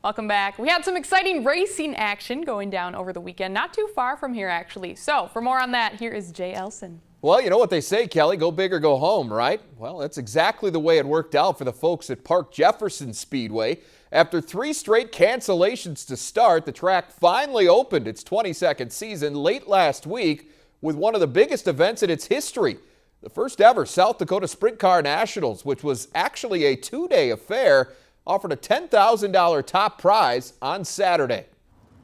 Welcome back. We had some exciting racing action going down over the weekend, not too far from here actually. So for more on that, here is Jay Elson. Well, you know what they say, Kelly, go big or go home, right? Well, that's exactly the way it worked out for the folks at Jefferson Speedway. After 3 straight cancellations to start, the track finally opened its 22nd season late last week with one of the biggest events in its history. The first ever South Dakota Sprint Car Nationals, which was actually a 2-day affair, offered a $10,000 top prize on Saturday.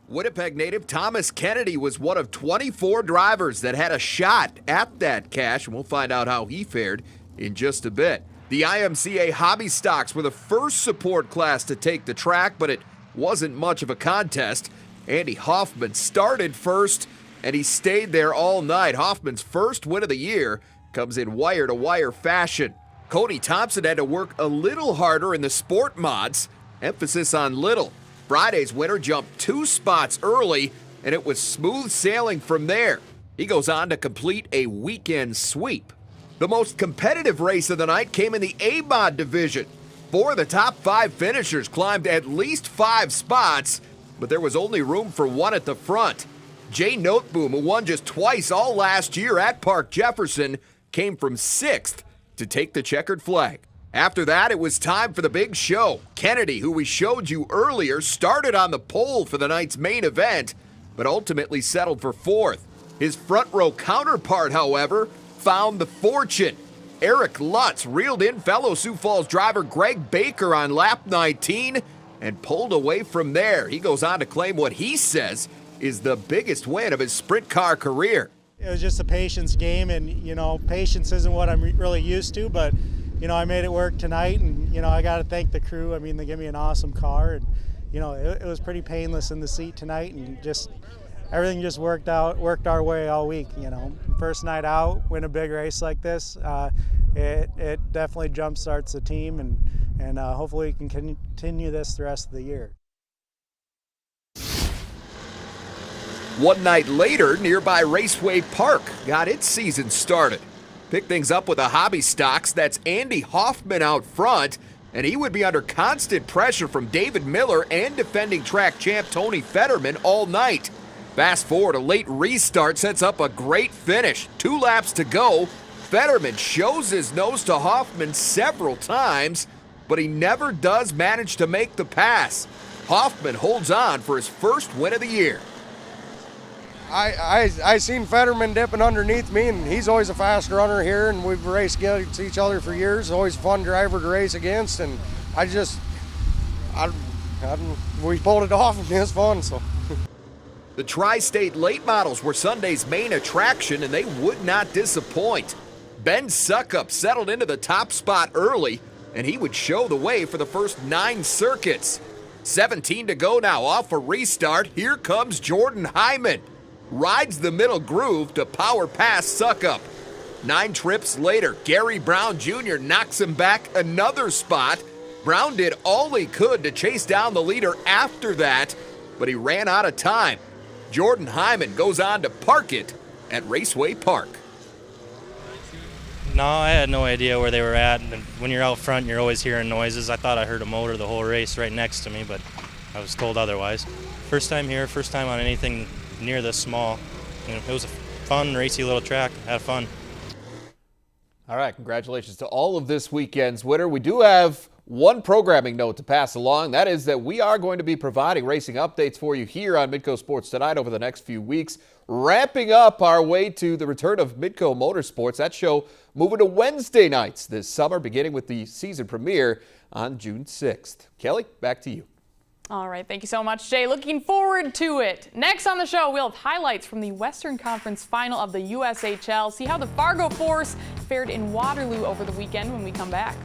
Winnipeg native Thomas Kennedy was one of 24 drivers that had a shot at that cash, and we'll find out how he fared in just a bit. The IMCA Hobby Stocks were the first support class to take the track, but it wasn't much of a contest. Andy Hoffman started first, and he stayed there all night. Hoffman's first win of the year comes in wire-to-wire fashion. Cody Thompson had to work a little harder in the sport mods, emphasis on little. Friday's winner jumped 2 spots early, and it was smooth sailing from there. He goes on to complete a weekend sweep. The most competitive race of the night came in the A-Mod division. 4 of the top 5 finishers climbed at least 5 spots, but there was only room for 1 at the front. Jay Noteboom, who won just twice all last year at Park Jefferson, came from 6th to take the checkered flag. After that, it was time for the big show. Kennedy, who we showed you earlier, started on the pole for the night's main event, but ultimately settled for 4th. His front row counterpart, however, found the fortune. Eric Lutz reeled in fellow Sioux Falls driver Greg Baker on lap 19 and pulled away from there. He goes on to claim what he says is the biggest win of his sprint car career. It was just a patience game, and patience isn't what I'm really used to, but I made it work tonight, and I got to thank the crew. I mean, they gave me an awesome car, and it was pretty painless in the seat tonight, and just everything just worked our way all week. First night out, win a big race like this, it definitely jump starts the team, and hopefully we can continue this the rest of the year. One night later, nearby Raceway Park got its season started. Pick things up with the Hobby Stocks. That's Andy Hoffman out front, and he would be under constant pressure from David Miller and defending track champ Tony Fetterman all night. Fast forward, a late restart sets up a great finish. 2 laps to go. Fetterman shows his nose to Hoffman several times, but he never does manage to make the pass. Hoffman holds on for his first win of the year. I seen Fetterman dipping underneath me, and he's always a fast runner here, and we've raced against each other for years. Always a fun driver to race against, and we pulled it off, and it was fun. So. The Tri-State late models were Sunday's main attraction, and they would not disappoint. Ben Suckup settled into the top spot early, and he would show the way for the first 9 circuits. 17 to go now, off a restart. Here comes Jordan Hyman. Rides the middle groove to power past Suckup. 9 trips later, Gary Brown Jr. knocks him back another spot. Brown did all he could to chase down the leader after that, but he ran out of time. Jordan Hyman goes on to park it at Raceway Park. No, I had no idea where they were at. And when you're out front, you're always hearing noises. I thought I heard a motor the whole race right next to me, but I was told otherwise. First time here, first time on anything near this small. It was a fun, racy little track. Had fun. All right, congratulations to all of this weekend's winner. We do have one programming note to pass along. That is that we are going to be providing racing updates for you here on Midco Sports Tonight over the next few weeks, ramping up our way to the return of Midco Motorsports. That show moving to Wednesday nights this summer, beginning with the season premiere on June 6th. Kelly, back to you. All right, thank you so much, Jay. Looking forward to it. Next on the show, we'll have highlights from the Western Conference Final of the USHL. See how the Fargo Force fared in Waterloo over the weekend when we come back.